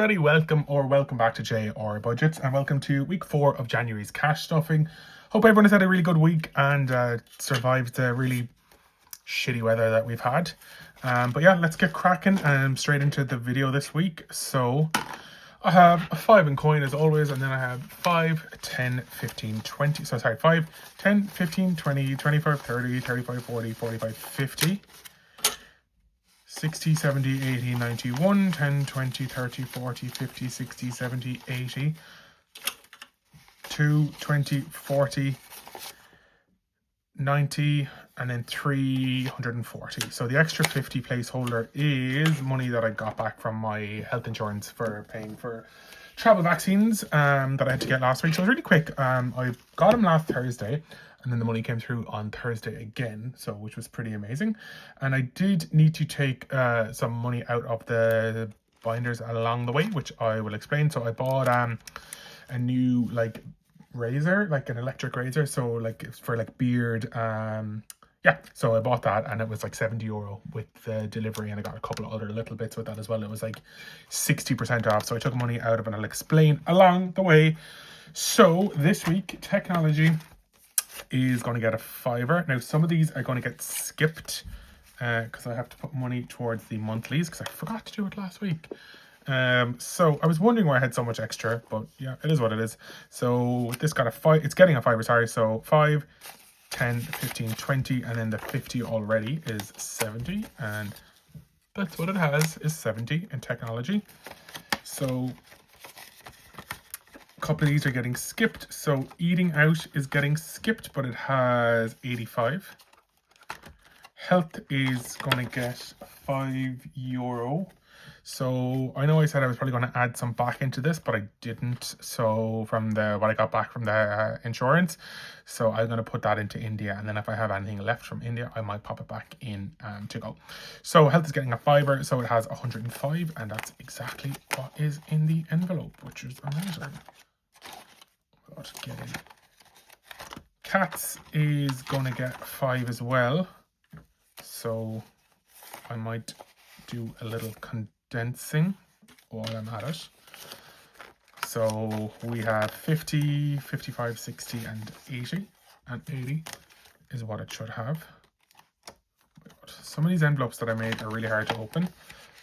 everybody, welcome back to JR Budgets, and welcome to week 4 of January's cash stuffing. Hope everyone has had a really good week and survived the really shitty weather that we've had. But yeah, let's get cracking straight into the video this week. So I have a 5 in coin as always, and then I have 5, 10, 15, 20. So sorry, 5, 10, 15, 20, 25, 30, 35, 40, 45, 50. 60, 70, 80, 91, 10, 20, 30, 40, 50, 60, 70, 80, 2, 20, 40, 90, and then 340. So the extra 50 placeholder is money that I got back from my health insurance for paying for travel vaccines that I had to get last week. So it was really quick. I got them last Thursday, and then the money came through on Thursday again, so which was pretty amazing. And I did need to take some money out of the binders along the way, which I will explain. So I bought a new razor, like an electric razor, so like it's for like beard. Yeah, so I bought that and it was like €70 with the delivery, and I got a couple of other little bits with that as well. It was like 60% off, so I took money out of it and I'll explain along the way. So this week, technology is going to get a $5. Now some of these are going to get skipped because I have to put money towards the monthlies because I forgot to do it last week. So I was wondering why I had so much extra, but yeah, it is what it is. So this got a 5, it's getting a $5, sorry. So 5, 10, 15, 20, and then the 50 already is 70, and that's what it has, is 70 in technology. So a couple of these are getting skipped. So eating out is getting skipped, but it has 85. Health is going to get €5. So I know I said I was probably going to add some back into this, but I didn't. So from what I got back from the insurance, so I'm going to put that into India, and then if I have anything left from India, I might pop it back in to go. So health is getting a $5, so it has 105, and that's exactly what is in the envelope, which is amazing. Let's get in. Cats is going to get 5 as well, so I might do a little condensing while I'm at it. So we have 50, 55, 60, and 80. And 80 is what it should have. Some of these envelopes that I made are really hard to open,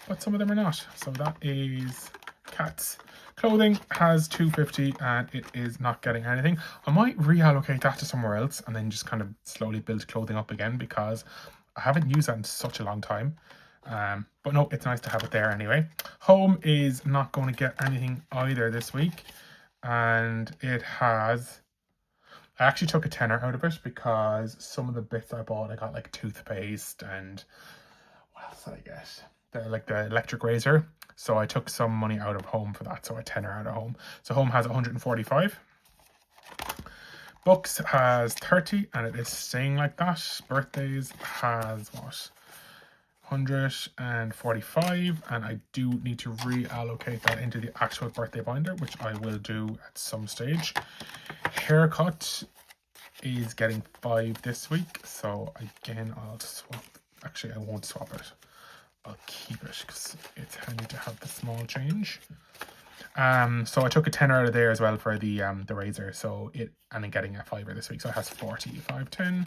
but some of them are not. So that is cats. Clothing has 250 and it is not getting anything. I might reallocate that to somewhere else and then just kind of slowly build clothing up again, because I haven't used that in such a long time. But no, it's nice to have it there anyway. Home is not going to get anything either this week, and it has, I actually took a tenner out of it because some of the bits I bought, I got like toothpaste and what else did I get? Like the electric razor. So I took some money out of home for that, so a tenner out of home. So home has 145. Books has 30, and it is staying like that. Birthdays has what? 145, and I do need to reallocate that into the actual birthday binder, which I will do at some stage. Haircut is getting 5 this week, so again I'll swap. Actually, I won't swap it. I'll keep it because it's handy to have the small change. So I took a tenner out of there as well for the razor, so it, and then getting a $5 this week, so it has 40, 5, 10,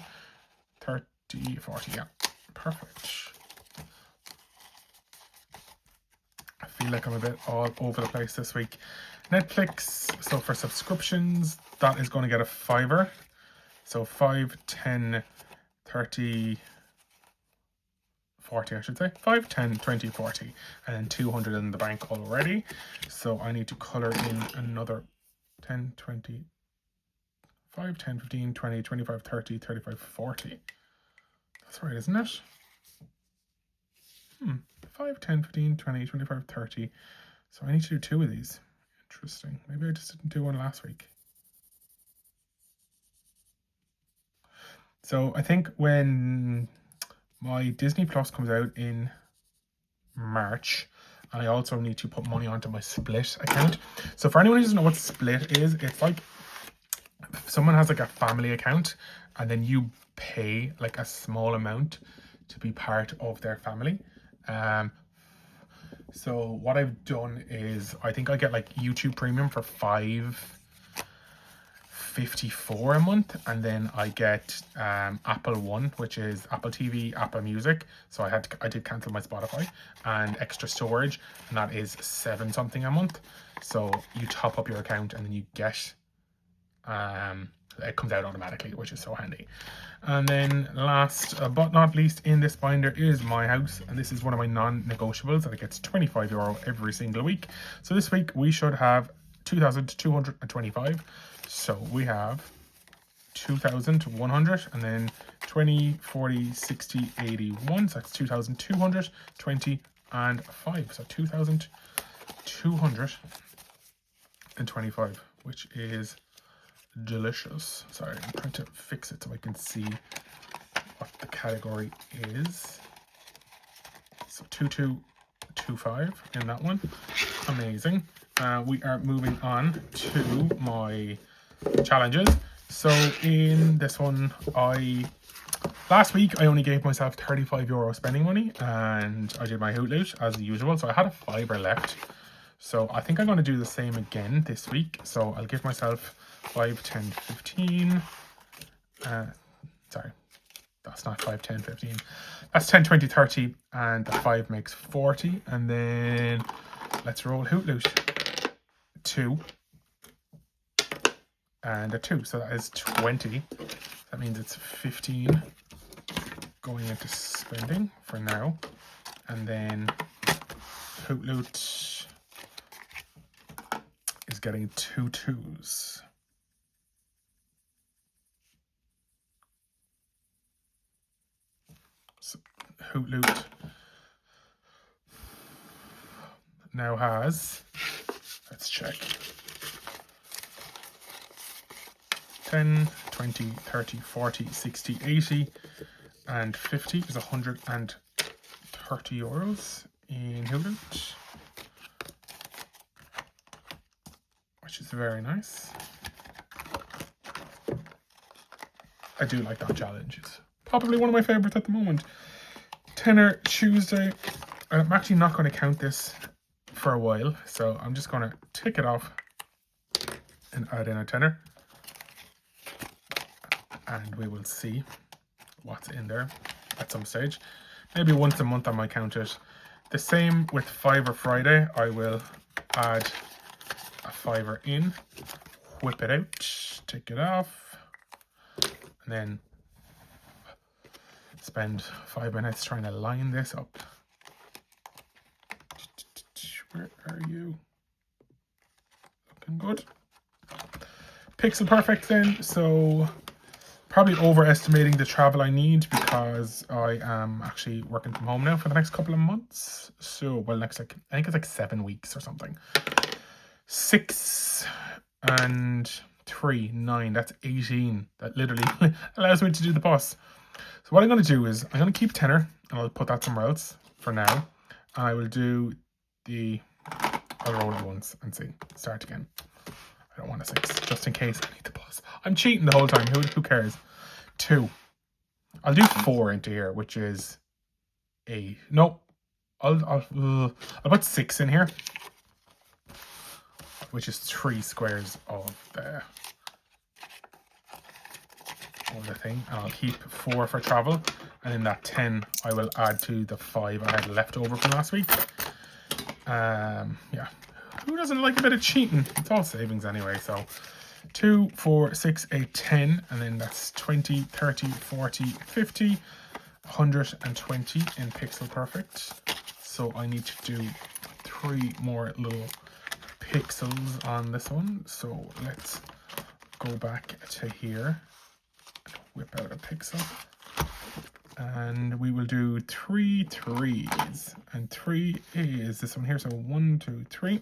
30, 40. Yeah, perfect. I feel like I'm a bit all over the place this week. Netflix, so for subscriptions, that is going to get a $5. So 5, 10, 30, 40, I should say. 5, 10, 20, 40, and then 200 in the bank already. So I need to color in another 10, 20, 5, 10, 15, 20, 25, 30, 35, 40. That's right, isn't it? 5, 10, 15, 20, 25, 30. So I need to do 2 of these. Interesting. Maybe I just didn't do one last week. So I think when my Disney Plus comes out in March, and I also need to put money onto my Split account. So for anyone who doesn't know what Split is, it's like someone has like a family account, and then you pay like a small amount to be part of their family. So what I've done is I think I get like YouTube Premium for $5.54 a month, and then I get Apple One, which is Apple TV, Apple Music. So I did cancel my Spotify, and extra storage, and that is $7 something a month. So you top up your account and then you get it comes out automatically, which is so handy. And then last but not least in this binder is My House, and this is one of my non-negotiables, and it gets €25 every single week. So this week we should have 2,225. So we have 2,100, and then 20, 40, 60, 81. So that's 2,220 and 5. So 2,225, which is delicious. Sorry, I'm trying to fix it so I can see what the category is. So 2225 in that one. Amazing. We are moving on to my challenges. So in this one, last week I only gave myself €35 spending money, and I did my Hoot Loot as usual. So I had a fiver left. So I think I'm going to do the same again this week. So I'll give myself 5, 10, 15. Sorry, that's not 5, 10, 15. That's 10, 20, 30, and the 5 makes 40. And then let's roll Hoot Loot. 2 and a 2. So that is 20. That means it's 15 going into spending for now. And then Hoot Loot is getting 2 2s. So Hoot Loot now has, let's check, 10, 20, 30, 40, 60, 80, and 50 is €130 in Hoot Loot, which is very nice. I do like that challenge. It's probably one of my favorites at the moment. Tenner Tuesday. I'm actually not going to count this for a while, so I'm just going to tick it off and add in a tenner, and we will see what's in there at some stage. Maybe once a month I might count it. The same with Fiver Friday. I will add a fiver in, whip it out, take it off, and then spend 5 minutes trying to line this up. Where are you? Looking good. Pixel Perfect then. So probably overestimating the travel I need, because I am actually working from home now for the next couple of months. So, well, next, like, I think it's like 7 weeks or something. 6 and 3, 9, that's 18. That literally allows me to do the bus. So what I'm going to do is I'm going to keep tenner, and I'll put that somewhere else for now. I will do I'll roll it once and see. Start again. I don't want a 6, just in case I need the bus. I'm cheating the whole time. Who cares? 2. I'll do 4 into here, which is 8. No, I'll put 6 in here, which is 3 squares of the thing. And I'll keep 4 for travel, and in that 10 I will add to the 5 I had left over from last week. Yeah, who doesn't like a bit of cheating? It's all savings anyway. So 2, 4, 6, 8, 10, and then that's 20, 30, 40, 50, 120 in Pixel Perfect. So I need to do 3 more little pixels on this one. So let's go back to here, whip out a pixel, and we will do 3 3s, and 3 is this one here. So 1, 2, 3.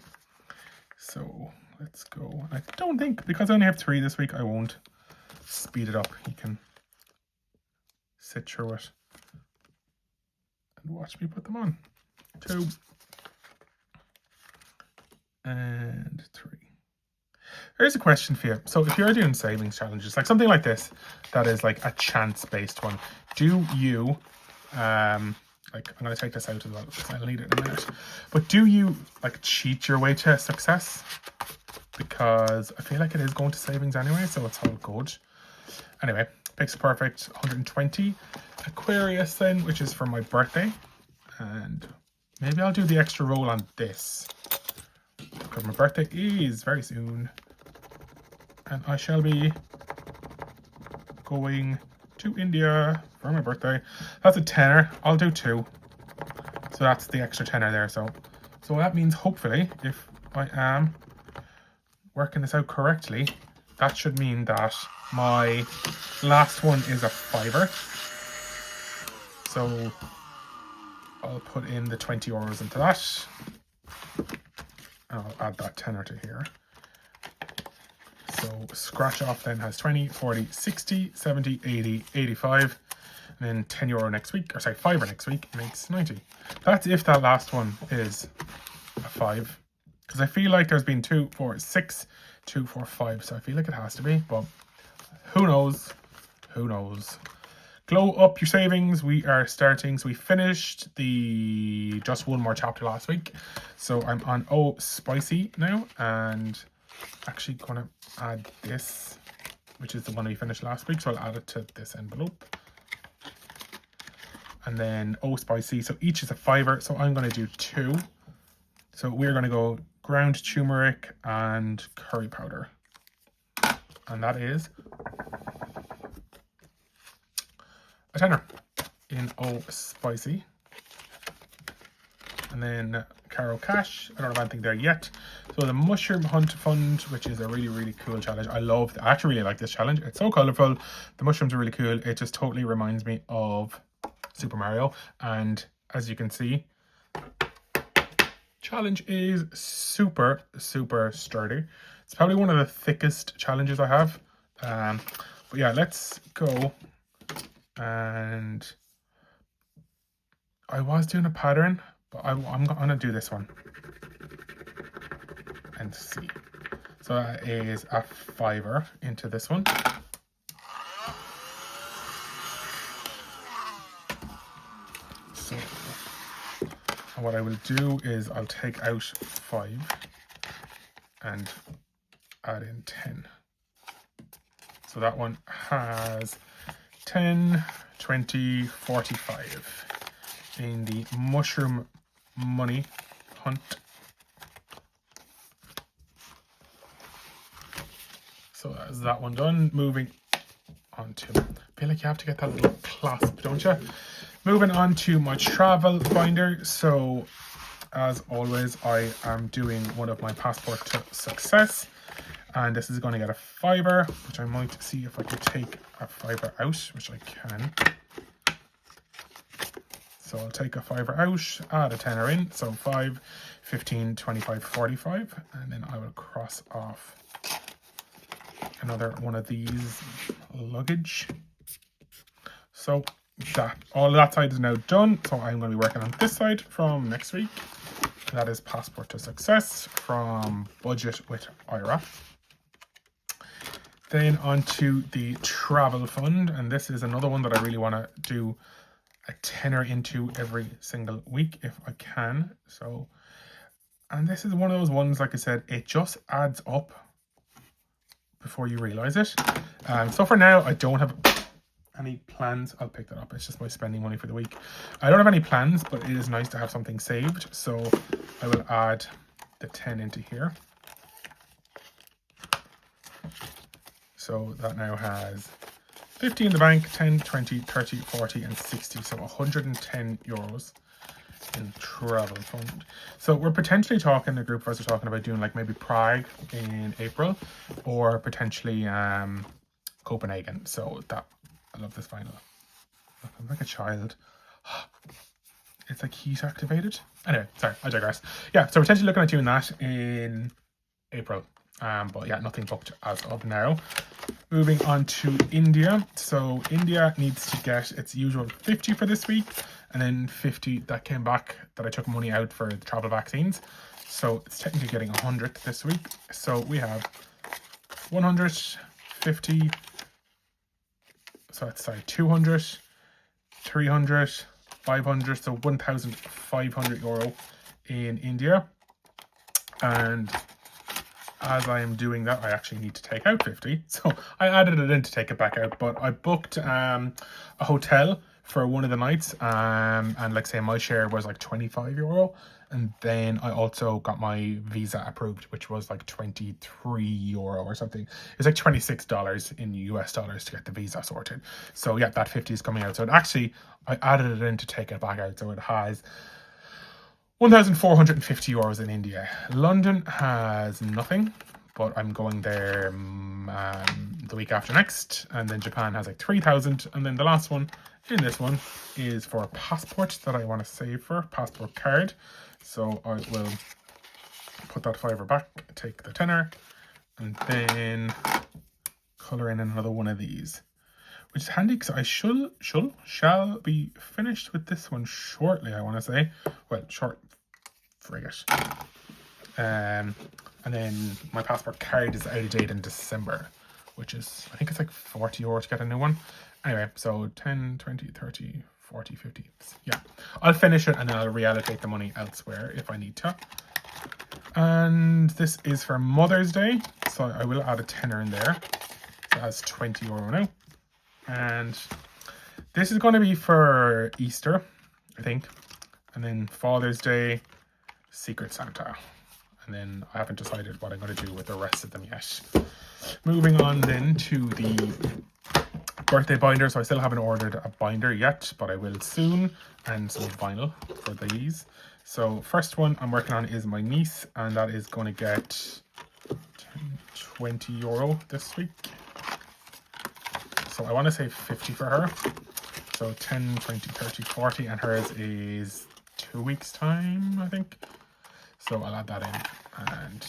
So let's go. I don't think, because I only have 3 this week, I won't speed it up. You can sit through it and watch me put them on. 2 and 3. Here's a question for you. So if you're doing savings challenges, like something like this, that is like a chance-based one, do you like, I'm going to take this out as well because I'll need it in a minute. But do you like cheat your way to success? Because I feel like it is going to savings anyway, so it's all good. Anyway, Pixel Perfect 120. Aquarius then, which is for my birthday. And maybe I'll do the extra roll on this. Because my birthday is very soon. And I shall be going to India for my birthday. That's a tenner. I'll do 2. So that's the extra tenner there. So that means hopefully, if I am working this out correctly, that should mean that my last one is a £5. So I'll put in the €20 into that. And I'll add that tenner to here. So scratch off then has 20, 40, 60, 70, 80, 85. And then €10 next week, or sorry, £5 next week makes 90. That's if that last one is a 5. Because I feel like there's been 2, 4, 6, 2, 4, 5. So I feel like it has to be, but who knows? Who knows? Glow up your savings. We are starting. So we finished the just one more chapter last week. So I'm on Oh Spicy now, and actually gonna add this, which is the one we finished last week. So I'll add it to this envelope. And then Oh Spicy. So each is a £5. So I'm gonna do 2. So we're gonna go ground turmeric and curry powder. And that is a tenner in Oh Spicy. And then Caro Cash, I don't have anything there yet. So the Mushroom Hunt Fund, which is a really, really cool challenge. I actually really like this challenge. It's so colourful. The mushrooms are really cool. It just totally reminds me of Super Mario. And as you can see, challenge is super, super sturdy. It's probably one of the thickest challenges I have. But yeah, let's go. And I was doing a pattern, but I'm gonna do this one and see. So that is a £5 into this one. So what I will do is I'll take out 5 and add in 10. So that one has 10, 20, 45 in the Mushroom Money Hunt. So that's that one done. Moving on to, I feel like you have to get that little clasp, don't you? Moving on to my travel binder. So as always, I am doing one of my Passport to Success. And this is going to get a £5, which I might see if I could take a £5 out, which I can. So I'll take a £5 out, add a tenner in, so 5, 15, 25, 45, and then I will cross off another one of these luggage. So all of that side is now done, so I'm going to be working on this side from next week. That is Passport to Success from Budget with Ira. Then onto the travel fund, and this is another one that I really want to do a tenner into every single week if I can. So, and this is one of those ones, like I said, it just adds up before you realize it. So for now, I don't have any plans. I'll pick that up. It's just my spending money for the week. I don't have any plans, but it is nice to have something saved. So I will add the 10 into here. So that now has 50 in the bank, 10, 20, 30, 40, and 60. So €110 in travel fund. So we're potentially talking, the group of us are talking about doing like maybe Prague in April, or potentially Copenhagen. So that, I love this vinyl. Look, I'm like a child. It's like heat activated. Anyway, sorry, I digress. Yeah, so potentially looking at doing that in April. But yeah, nothing booked as of now. Moving on to India. So India needs to get its usual 50 for this week, and then 50 that came back that I took money out for the travel vaccines. So it's technically getting 100 this week. So we have 150. So it's 200, 300, 500, so 1,500 euro in India. And as I am doing that, I actually need to take out 50. So I added it in to take it back out, but I booked a hotel for one of the nights, and like say my share was like 25 euro, and then I also got my visa approved, which was like 23 euro or something. It's like $26 in US dollars to get the visa sorted. So yeah, that 50 is coming out. So it actually, I added it in to take it back out, so it has 1,450 euros in India. London has nothing, but I'm going there the week after next, and then Japan has like 3,000, and then the last one in this one is for a passport that I want to save for, passport card. So I will put that fiver back, take the tenner, and then colour in another one of these, which is handy because I shall be finished with this one shortly, I want to say. Well, short frigate. And then my passport card is out of date in December, which is, I think it's like 40 euro to get a new one. Anyway, so 10, 20, 30, 40, 50. Yeah, I'll finish it and then I'll reallocate the money elsewhere if I need to. And this is for Mother's Day, so I will add a tenner in there. So it has 20 euro now. And this is going to be for Easter, I think. And then Father's Day, Secret Santa. And then I haven't decided what I'm going to do with the rest of them yet. Moving on then to the birthday binder. So I still haven't ordered a binder yet, but I will soon. And some vinyl for these. So first one I'm working on is my niece, and that is going to get 10, 20 euro this week. So I want to say 50 for her. So 10, 20, 30, 40, and hers is 2 weeks time, I think. So I'll add that in, and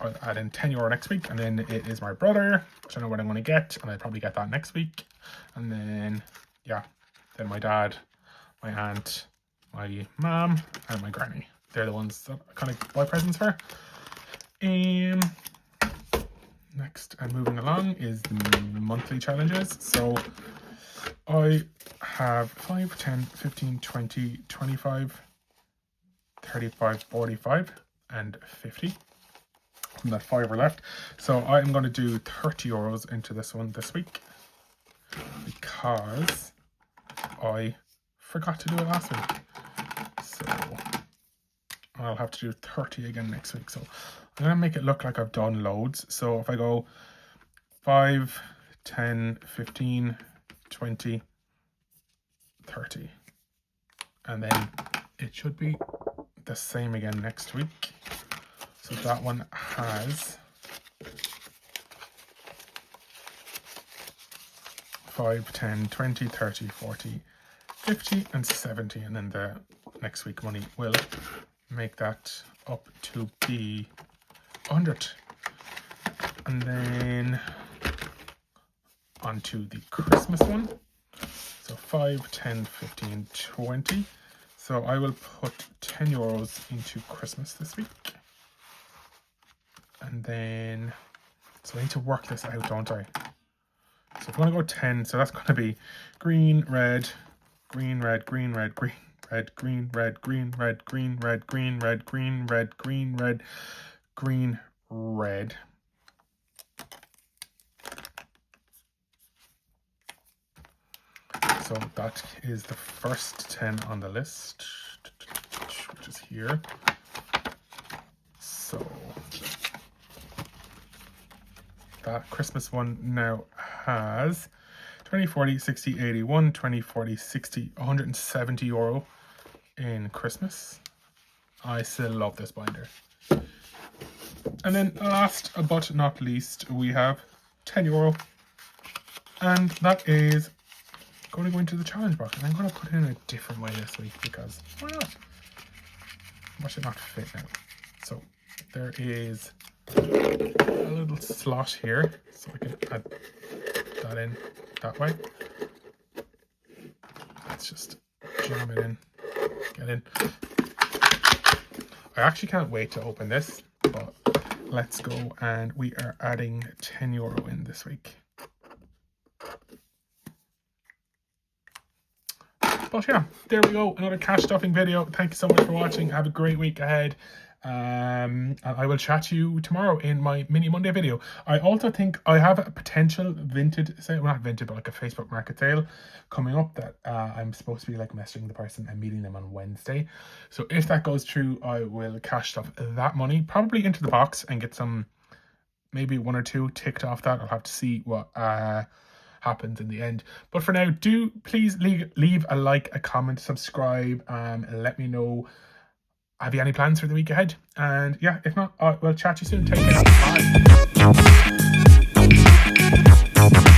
I'll add in 10 euro next week, and then it is my brother, which I know what I'm going to get, and I'll probably get that next week. And then, yeah, then my dad, my aunt, my mom, and my granny. They're the ones that I kind of buy presents for. Next, and moving along, is the monthly challenges. So I have 5, 10, 15, 20, 25, 35, 45, and 50. And that 5 are left. So I'm going to do 30 euros into this one this week, because I forgot to do it last week. So I'll have to do 30 again next week. So I'm going to make it look like I've done loads. So if I go 5, 10, 15, 20, 30. And then it should be the same again next week. So that one has 5, 10, 20, 30, 40, 50, and 70. And then the next week money will make that up to be 100. And then onto the Christmas one. So 5, 10, 15, 20. So I will put 10 euros into Christmas this week. And then, so I need to work this out, don't I? So if I want to go 10, so that's going to be green, red, green, red, green, red, green, red, green, red, green, red, green, red, green, red, green, red, green, red, green, red. So that is the first 10 on the list, which is here. So that Christmas one now has 20, 40, 60, 80, 1, 20, 40, 60, 170 euro in Christmas. I still love this binder. And then last but not least, we have 10 euro. And that is going to go into the challenge box. And I'm going to put it in a different way this week, because why not? Why should it not fit now? So there is a little slot here, so I can add that in that way. Let's just jam it in, get in. I actually can't wait to open this, but let's go, and we are adding 10 euro in this week. But yeah, there we go. Another cash stuffing video. Thank you so much for watching. Have a great week ahead. And I will chat to you tomorrow in my mini Monday video. I also think I have a potential Vinted sale, well, not Vinted, but like a Facebook market sale coming up that I'm supposed to be like messaging the person and meeting them on Wednesday. So if that goes through, I will cash stuff that money probably into the box and get some, maybe 1 or 2 ticked off that. I'll have to see what happens in the end. But for now, do please leave a like, a comment, subscribe, and let me know, have you any plans for the week ahead? And yeah, if not, we'll chat to you soon. Take care. Bye.